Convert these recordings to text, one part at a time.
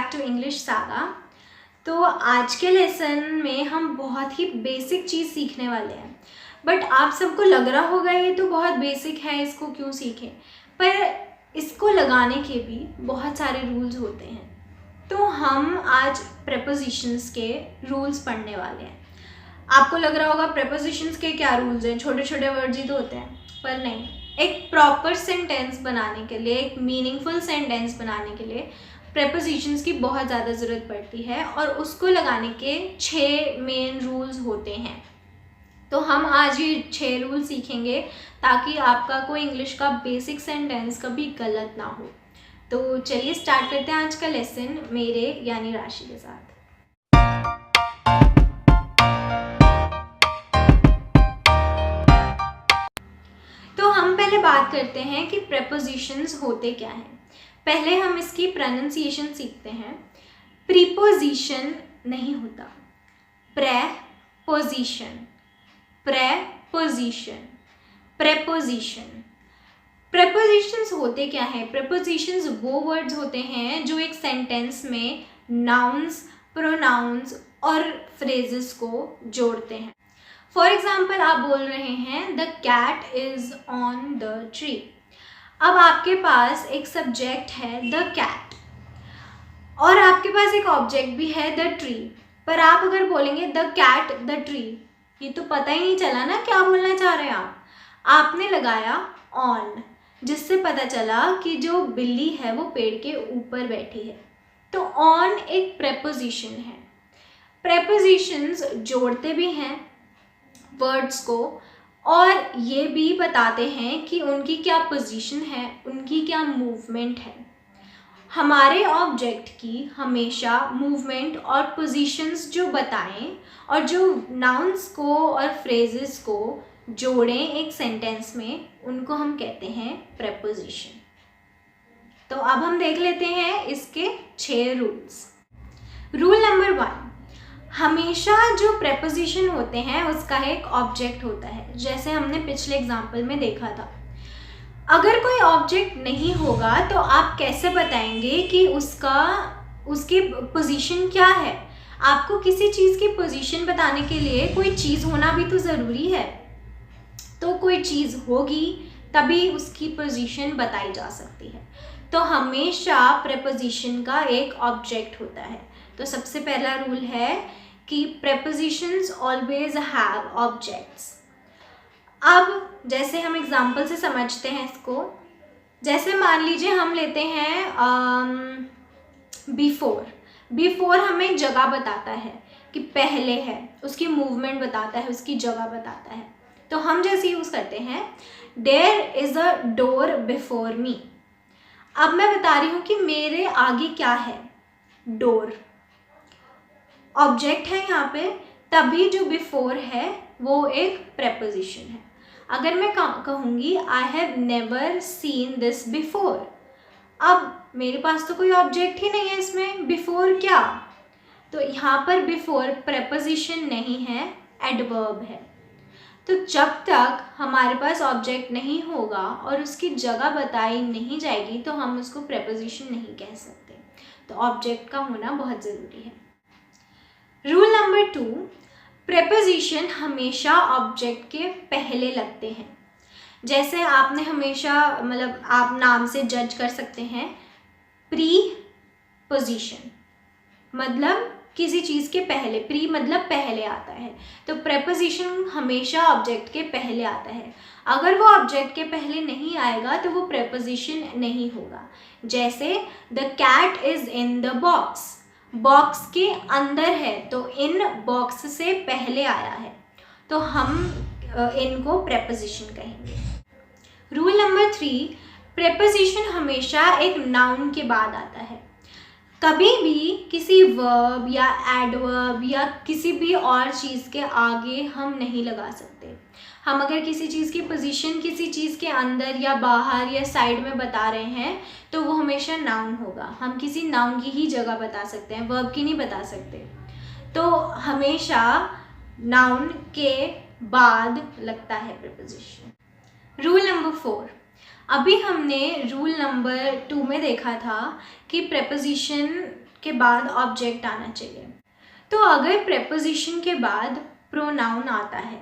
Back to English saga. तो आज के लेसन में हम बहुत ही बेसिक चीज़ सीखने वाले हैं, बट आप सबको लग रहा होगा ये तो बहुत बेसिक है, इसको क्यों सीखें। पर इसको लगाने के भी बहुत सारे रूल्स होते हैं। तो हम आज प्रेपोजिशंस के रूल्स पढ़ने वाले हैं। आपको लग रहा होगा प्रेपोजिशंस के क्या रूल्स हैं, छोटे छोटे वर्ड्स ही तो होते हैं, पर नहीं। एक प्रॉपर सेंटेंस बनाने के लिए, एक मीनिंगफुल सेंटेंस बनाने के लिए प्रेपोजिशंस की बहुत ज़्यादा ज़रूरत पड़ती है और उसको लगाने के 6 मेन रूल्स होते हैं। तो हम आज ये 6 रूल सीखेंगे ताकि आपका कोई इंग्लिश का बेसिक सेंटेंस कभी गलत ना हो। तो चलिए स्टार्ट करते हैं आज का लेसन मेरे यानी राशि के साथ। तो हम पहले बात करते हैं कि प्रेपोजिशंस होते क्या हैं। पहले हम इसकी प्रोनाउंसिएशन सीखते हैं। प्रीपोजिशन नहीं होता, प्रेपोजिशन, प्रेपोजिशन, प्रेपोजिशन। प्रेपोजिशंस होते क्या हैं? प्रेपोजिशंस वो वर्ड्स होते हैं जो एक सेंटेंस में नाउन्स, प्रोनाउंस और फ्रेजेस को जोड़ते हैं। फॉर एग्जाम्पल, आप बोल रहे हैं the cat is on the tree. अब आपके पास एक सब्जेक्ट है द कैट और आपके पास एक ऑब्जेक्ट भी है द ट्री, पर आप अगर बोलेंगे द कैट द ट्री, ये तो पता ही नहीं चला ना क्या बोलना चाह रहे हैं आप। आपने लगाया ऑन, जिससे पता चला कि जो बिल्ली है वो पेड़ के ऊपर बैठी है। तो ऑन एक प्रेपोजिशन है। प्रेपोजिशंस जोड़ते भी हैं वर्ड्स को और ये भी बताते हैं कि उनकी क्या पोजीशन है, उनकी क्या मूवमेंट है। हमारे ऑब्जेक्ट की हमेशा मूवमेंट और पोजीशंस जो बताएं और जो नाउन्स को और फ्रेजेस को जोड़ें एक सेंटेंस में, उनको हम कहते हैं प्रेपोजिशन। तो अब हम देख लेते हैं इसके 6 रूल्स। रूल नंबर 1, हमेशा जो प्रेपोजिशन होते हैं उसका एक ऑब्जेक्ट होता है, जैसे हमने पिछले एग्जाम्पल में देखा था। अगर कोई ऑब्जेक्ट नहीं होगा तो आप कैसे बताएंगे कि उसकी पोजीशन क्या है? आपको किसी चीज़ की पोजीशन बताने के लिए कोई चीज़ होना भी तो ज़रूरी है। तो कोई चीज़ होगी तभी उसकी पोजीशन बताई जा सकती है। तो हमेशा प्रेपोजिशन का एक ऑब्जेक्ट होता है। तो सबसे पहला रूल है कि prepositions always have objects। अब जैसे हम एग्जाम्पल से समझते हैं इसको, जैसे मान लीजिए हम लेते हैं बिफोर। बिफोर हमें जगह बताता है कि पहले है, उसकी मूवमेंट बताता है, उसकी जगह बताता है। तो हम जैसे यूज़ करते हैं there is a door before me. अब मैं बता रही हूँ कि मेरे आगे क्या है, डोर ऑब्जेक्ट है यहाँ पे, तभी जो बिफोर है वो एक प्रेपोजिशन है। अगर मैं कहूँगी I have never seen this before, अब मेरे पास तो कोई ऑब्जेक्ट ही नहीं है इसमें, बिफोर क्या? तो यहाँ पर बिफोर प्रेपोजिशन नहीं है, एडवर्ब है। तो जब तक हमारे पास ऑब्जेक्ट नहीं होगा और उसकी जगह बताई नहीं जाएगी तो हम उसको प्रेपोजिशन नहीं कह सकते। तो ऑब्जेक्ट का होना बहुत ज़रूरी है। रूल नंबर 2, प्रेपोजिशन हमेशा ऑब्जेक्ट के पहले लगते हैं। जैसे आपने हमेशा, मतलब आप नाम से जज कर सकते हैं, प्री पोजिशन मतलब किसी चीज़ के पहले, प्री मतलब पहले आता है। तो प्रेपोजिशन हमेशा ऑब्जेक्ट के पहले आता है। अगर वो ऑब्जेक्ट के पहले नहीं आएगा तो वो प्रेपोजिशन नहीं होगा। जैसे the cat is in the box, box के अंदर है तो इन बॉक्स से पहले आया है, तो हम इनको प्रेपोजिशन कहेंगे। रूल नंबर 3, प्रेपोजिशन हमेशा एक नाउन के बाद आता है। कभी भी किसी वर्ब या एडवर्ब या किसी भी और चीज़ के आगे हम नहीं लगा सकते। हम अगर किसी चीज़ की पोजीशन किसी चीज़ के अंदर या बाहर या साइड में बता रहे हैं तो वो हमेशा नाउन होगा। हम किसी नाउन की ही जगह बता सकते हैं, वर्ब की नहीं बता सकते। तो हमेशा नाउन के बाद लगता है प्रीपोजिशन। रूल नंबर 4, अभी हमने रूल नंबर 2 में देखा था कि प्रीपोजिशन के बाद ऑब्जेक्ट आना चाहिए। तो अगर प्रेपोजिशन के बाद प्रोनाउन आता है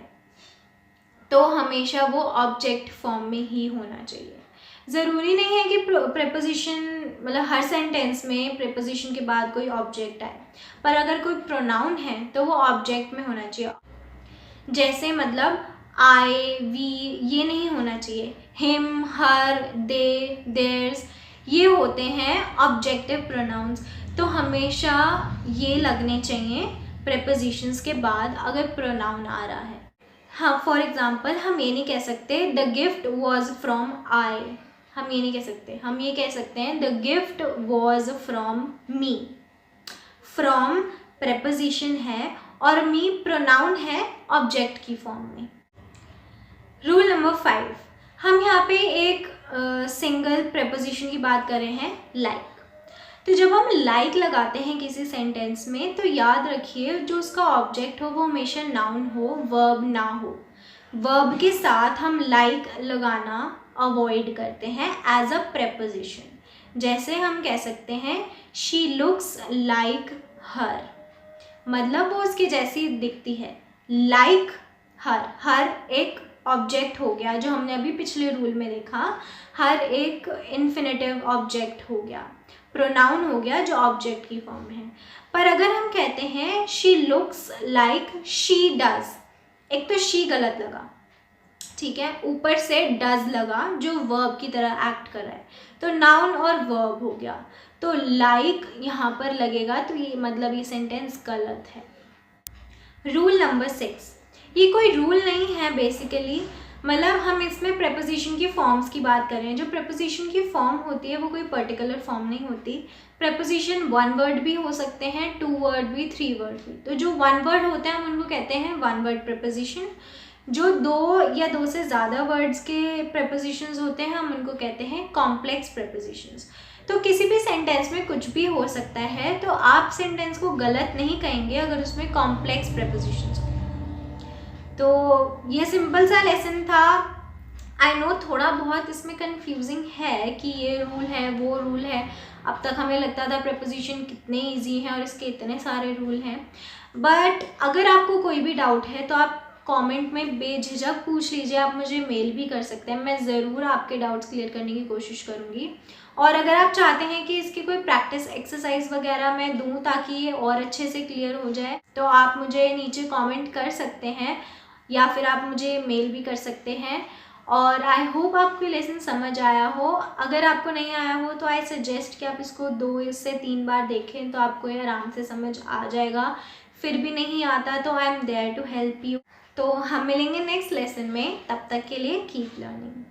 तो हमेशा वो ऑब्जेक्ट फॉर्म में ही होना चाहिए। ज़रूरी नहीं है कि प्रेपोजिशन मतलब हर सेंटेंस में प्रेपोजिशन के बाद कोई ऑब्जेक्ट आए, पर अगर कोई प्रोनाउन है तो वो ऑब्जेक्ट में होना चाहिए। जैसे मतलब आई, वी ये नहीं होना चाहिए। हिम, हर, दे, देयर्स ये होते हैं ऑब्जेक्टिव प्रोनाउंस। तो हमेशा ये लगने चाहिए प्रेपोजिशंस के बाद अगर प्रोनाउन आ रहा है। हाँ, फॉर एग्ज़ाम्पल हम ये नहीं कह सकते the gift was from I, हम ये नहीं कह सकते। हम ये कह सकते हैं the gift was from me. From preposition है और मी प्रोनाउन है ऑब्जेक्ट की फॉर्म में। रूल नंबर 5, हम यहाँ पे एक सिंगल प्रेपोजिशन की बात कर रहे हैं, लाइक। तो जब हम लाइक लगाते हैं किसी सेंटेंस में तो याद रखिए जो उसका ऑब्जेक्ट हो वो हमेशा नाउन हो, वर्ब ना हो। वर्ब के साथ हम लाइक लगाना अवॉइड करते हैं एज अ प्रेपोजिशन। जैसे हम कह सकते हैं शी लुक्स लाइक हर, मतलब वो उसके जैसी दिखती है। लाइक हर, हर एक ऑब्जेक्ट हो गया जो हमने अभी पिछले रूल में देखा, हर एक इन्फिनेटिव ऑब्जेक्ट हो गया, प्रोनाउन हो गया जो ऑब्जेक्ट की फॉर्म है। पर अगर हम कहते हैं she looks like she does, एक तो शी गलत लगा, ठीक है, ऊपर से डज लगा जो वर्ब की तरह एक्ट कर रहा है, तो नाउन और वर्ब हो गया, तो लाइक यहाँ पर लगेगा, तो ये मतलब ये सेंटेंस गलत है। रूल नंबर 6, ये कोई रूल नहीं है बेसिकली, मतलब हम इसमें प्रेपोजिशन की फॉर्म्स की बात कर रहे हैं। जो प्रेपोजिशन की फॉर्म होती है वो कोई पर्टिकुलर फॉर्म नहीं होती। प्रेपोजिशन 1 वर्ड भी हो सकते हैं, 2 वर्ड भी, 3 वर्ड भी। तो जो 1 वर्ड होते हैं हम उनको कहते हैं 1 वर्ड प्रेपोजिशन। जो 2 या 2 से ज़्यादा वर्ड्स के प्रेपोजिशंस होते हैं हम उनको कहते हैं कॉम्प्लेक्स प्रेपोजिशंस। तो किसी भी सेंटेंस में कुछ भी हो सकता है, तो आप सेंटेंस को गलत नहीं कहेंगे अगर उसमें कॉम्प्लेक्स प्रेपोजिशंस हो। तो ये सिंपल सा लेसन था। आई नो थोड़ा बहुत इसमें कंफ्यूजिंग है कि ये रूल है वो रूल है। अब तक हमें लगता था प्रेपोजिशन कितने इजी हैं और इसके इतने सारे रूल हैं, बट अगर आपको कोई भी डाउट है तो आप कमेंट में बेझिझक पूछ लीजिए। आप मुझे मेल भी कर सकते हैं, मैं ज़रूर आपके डाउट्स क्लियर करने की कोशिश करूँगी। और अगर आप चाहते हैं कि इसकी कोई प्रैक्टिस एक्सरसाइज वगैरह मैं दूँ ताकि ये और अच्छे से क्लियर हो जाए, तो आप मुझे नीचे कमेंट कर सकते हैं या फिर आप मुझे मेल भी कर सकते हैं। और आई होप आपको लेसन समझ आया हो। अगर आपको नहीं आया हो तो आई सजेस्ट कि आप इसको 2 से 3 बार देखें तो आपको ये आराम से समझ आ जाएगा। फिर भी नहीं आता तो I am there to help you. तो हम मिलेंगे नेक्स्ट लेसन में, तब तक के लिए कीप लर्निंग।